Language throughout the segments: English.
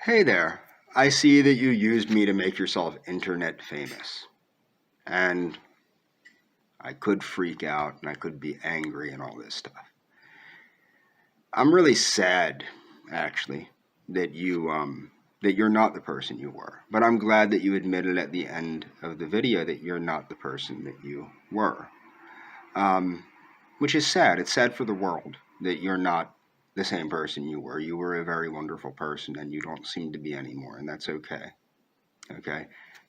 Hey there, I see that you used me to make yourself internet famous. And I could freak out and I could be angry and all this stuff. I'm really sad, actually, that you're not the person you were. But I'm glad that you admitted at the end of the video that you're not the person that you were. Which is sad. It's sad for the world that you're not the same person you were. You were a very wonderful person and you don't seem to be anymore, and that's okay. Okay?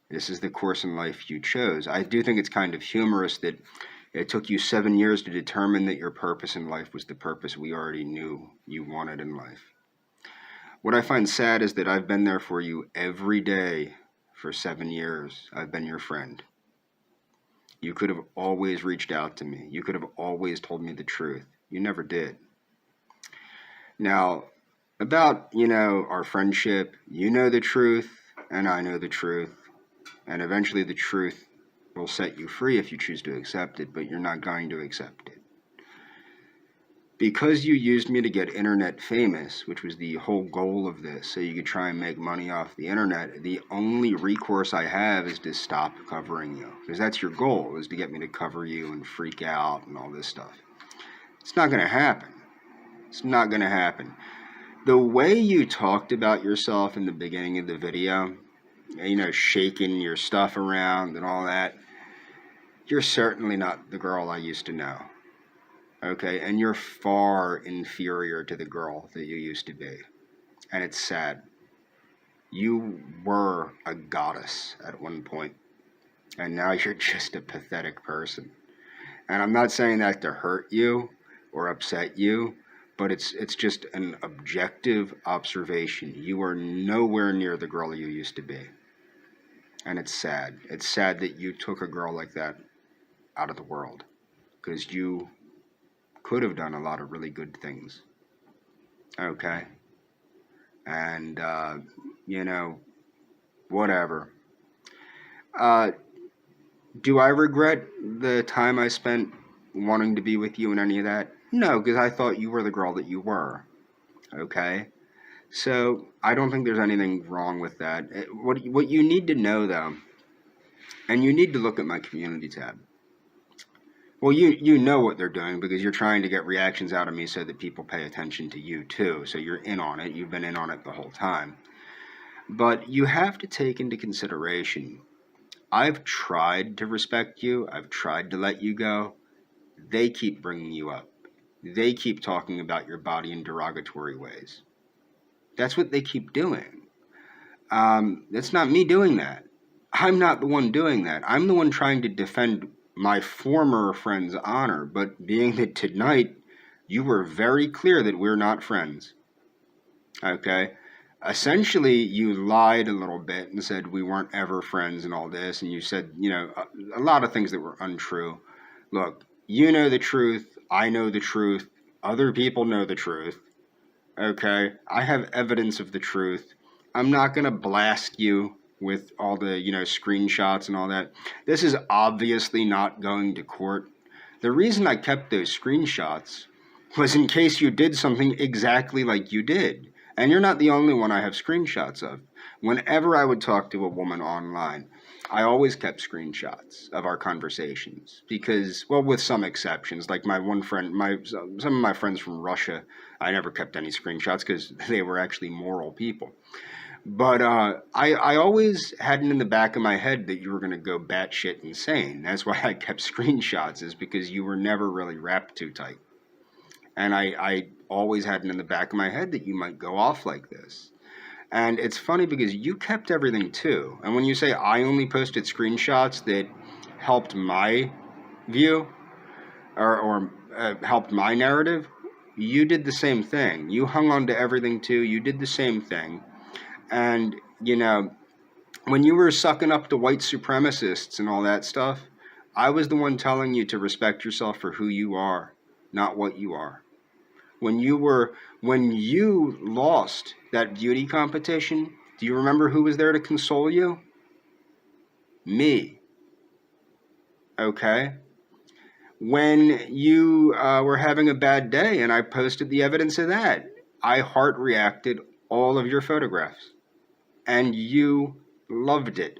This is the course in life you chose. I do think it's kind of humorous that it took you 7 years to determine that your purpose in life was the purpose we already knew you wanted in life. What I find sad is that I've been there for you every day for 7 years. I've been your friend. You could have always reached out to me. You could have always told me the truth. You never did. Now, about, our friendship, you know the truth, and I know the truth. And eventually the truth will set you free if you choose to accept it, but you're not going to accept it. Because you used me to get internet famous, which was the whole goal of this, so you could try and make money off the internet, the only recourse I have is to stop covering you. Because that's your goal, is to get me to cover you and freak out and all this stuff. It's not going to happen. It's not going to happen. The way you talked about yourself in the beginning of the video, shaking your stuff around and all that, you're certainly not the girl I used to know. Okay, and you're far inferior to the girl that you used to be. And it's sad. You were a goddess at one point, and now you're just a pathetic person. And I'm not saying that to hurt you or upset you, but it's just an objective observation. You are nowhere near the girl you used to be. And it's sad. It's sad that you took a girl like that out of the world, because you could have done a lot of really good things. Okay? And, whatever. Do I regret the time I spent wanting to be with you and any of that? No, because I thought you were the girl that you were. Okay? So I don't think there's anything wrong with that. What you need to know, though, and you need to look at my community tab. Well, you know what they're doing because you're trying to get reactions out of me so that people pay attention to you too. So you're in on it. You've been in on it the whole time. But you have to take into consideration, I've tried to respect you. I've tried to let you go. They keep bringing you up. They keep talking about your body in derogatory ways. That's what they keep doing. That's not me doing that. I'm not the one doing that. I'm the one trying to defend my former friend's honor, but being that tonight you were very clear that we're not friends. Okay? Essentially, you lied a little bit and said we weren't ever friends and all this, and you said, a lot of things that were untrue. Look, you know the truth, I know the truth, other people know the truth. Okay? I have evidence of the truth. I'm not going to blast you with all the, screenshots and all that. This is obviously not going to court. The reason I kept those screenshots was in case you did something exactly like you did. And you're not the only one I have screenshots of. Whenever I would talk to a woman online, I always kept screenshots of our conversations because, well, with some exceptions, like my one friend, some of my friends from Russia, I never kept any screenshots because they were actually moral people. But I always had it in the back of my head that you were going to go batshit insane. That's why I kept screenshots, is because you were never really wrapped too tight. And I always had it in the back of my head that you might go off like this. And it's funny because you kept everything too. And when you say I only posted screenshots that helped my view or helped my narrative, you did the same thing. You hung on to everything too. You did the same thing. And, when you were sucking up to white supremacists and all that stuff, I was the one telling you to respect yourself for who you are, not what you are. When you lost that beauty competition, do you remember who was there to console you? Me. Okay? When you were having a bad day and I posted the evidence of that, I heart reacted all of your photographs. and you loved it.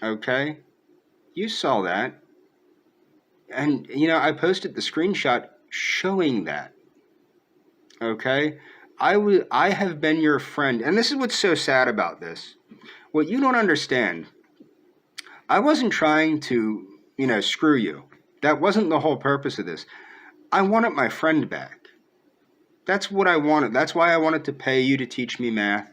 Okay? You saw that. And, I posted the screenshot showing that. Okay? I have been your friend. And this is what's so sad about this. What you don't understand, I wasn't trying to, screw you. That wasn't the whole purpose of this. I wanted my friend back. That's what I wanted. That's why I wanted to pay you to teach me math.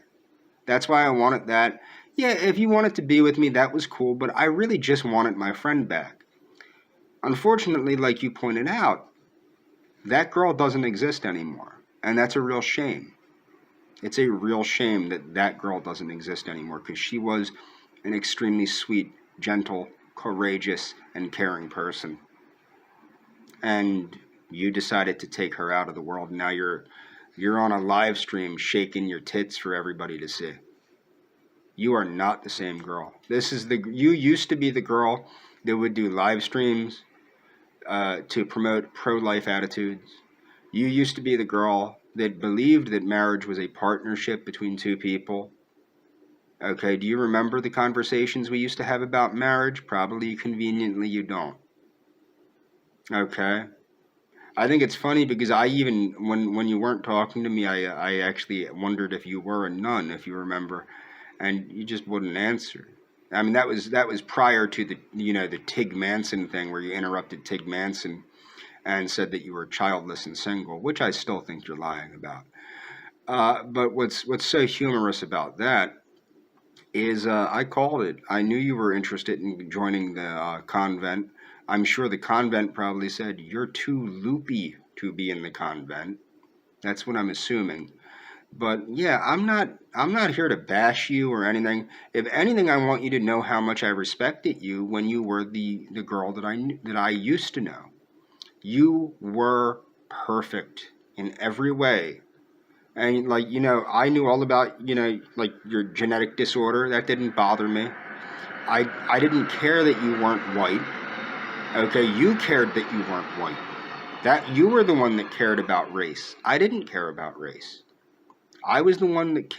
That's why I wanted that. Yeah, if you wanted to be with me, that was cool, but I really just wanted my friend back. Unfortunately, like you pointed out, that girl doesn't exist anymore. And that's a real shame. It's a real shame that that girl doesn't exist anymore, because she was an extremely sweet, gentle, courageous, and caring person. And you decided to take her out of the world. Now you're on a live stream shaking your tits for everybody to see. You are not the same girl. You used to be the girl that would do live streams to promote pro-life attitudes. You used to be the girl that believed that marriage was a partnership between two people. Okay, do you remember the conversations we used to have about marriage? Probably conveniently you don't. Okay. I think it's funny because I even, when you weren't talking to me, I actually wondered if you were a nun, if you remember, and you just wouldn't answer. I mean, that was prior to the Tig Manson thing, where you interrupted Tig Manson and said that you were childless and single, which I still think you're lying about. But what's so humorous about that is I called it. I knew you were interested in joining the convent. I'm sure the convent probably said, you're too loopy to be in the convent. That's what I'm assuming. But yeah, I'm not here to bash you or anything. If anything, I want you to know how much I respected you when you were the girl that I used to know. You were perfect in every way. And I knew all about, like your genetic disorder. That didn't bother me. I didn't care that you weren't white. Okay, you cared that you weren't white. That you were the one that cared about race. I didn't care about race. I was the one that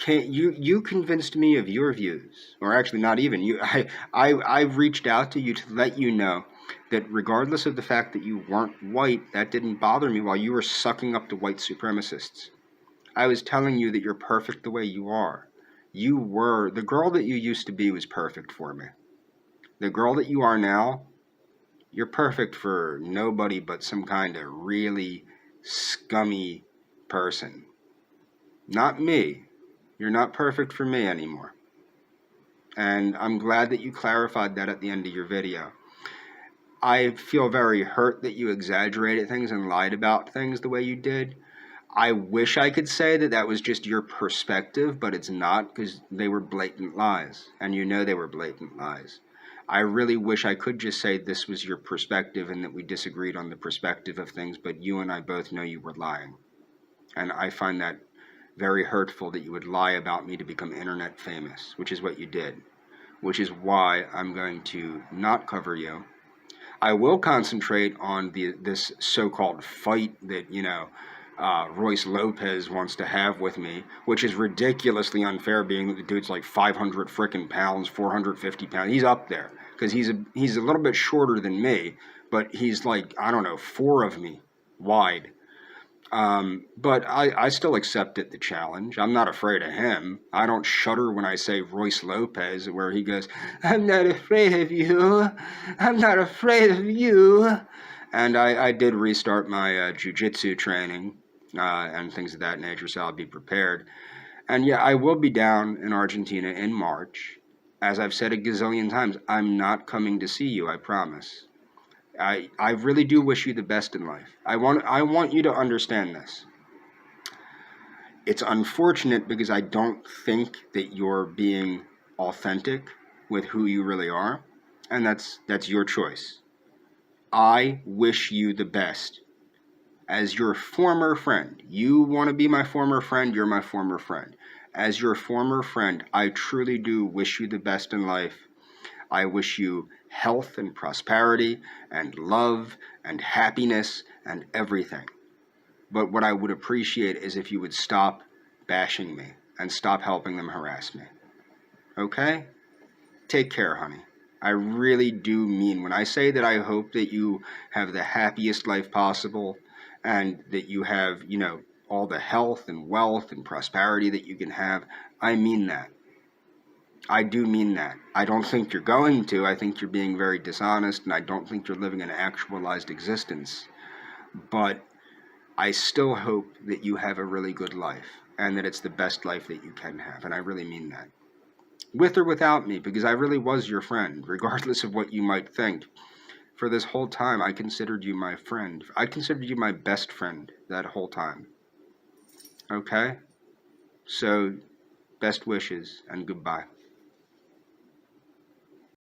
you convinced me of your views. Or actually not even you. I reached out to you to let you know that regardless of the fact that you weren't white, that didn't bother me while you were sucking up to white supremacists. I was telling you that you're perfect the way you are. The girl that you used to be was perfect for me. The girl that you are now, you're perfect for nobody but some kind of really scummy person. Not me. You're not perfect for me anymore. And I'm glad that you clarified that at the end of your video. I feel very hurt that you exaggerated things and lied about things the way you did. I wish I could say that that was just your perspective, but it's not, because they were blatant lies. And you know they were blatant lies. I really wish I could just say this was your perspective and that we disagreed on the perspective of things, but you and I both know you were lying. And I find that very hurtful that you would lie about me to become internet famous, which is what you did, which is why I'm going to not cover you. I will concentrate on this so-called fight that, Royce Lopez wants to have with me, which is ridiculously unfair, being that the dude's like 500 frickin' pounds, 450 pounds. He's up there, because he's a little bit shorter than me, but he's like, I don't know, 4 of me wide. But I still accepted the challenge. I'm not afraid of him. I don't shudder when I say Royce Lopez, where he goes, I'm not afraid of you. I'm not afraid of you. And I did restart my jiu-jitsu training and things of that nature, so I'll be prepared. And yeah, I will be down in Argentina in March. As I've said a gazillion times, I'm not coming to see you, I promise. I really do wish you the best in life. I want you to understand this. It's unfortunate because I don't think that you're being authentic with who you really are, and that's your choice. I wish you the best. As your former friend, you want to be my former friend, you're my former friend. As your former friend, I truly do wish you the best in life. I wish you health and prosperity and love and happiness and everything. But what I would appreciate is if you would stop bashing me and stop helping them harass me. Okay? Take care, honey. I really do mean when I say that I hope that you have the happiest life possible and that you have, all the health and wealth and prosperity that you can have. I mean that. I do mean that. I don't think you're going to. I think you're being very dishonest, and I don't think you're living an actualized existence. But I still hope that you have a really good life and that it's the best life that you can have, and I really mean that. With or without me, because I really was your friend, regardless of what you might think. For this whole time, I considered you my friend. I considered you my best friend that whole time. Okay? So, best wishes and goodbye.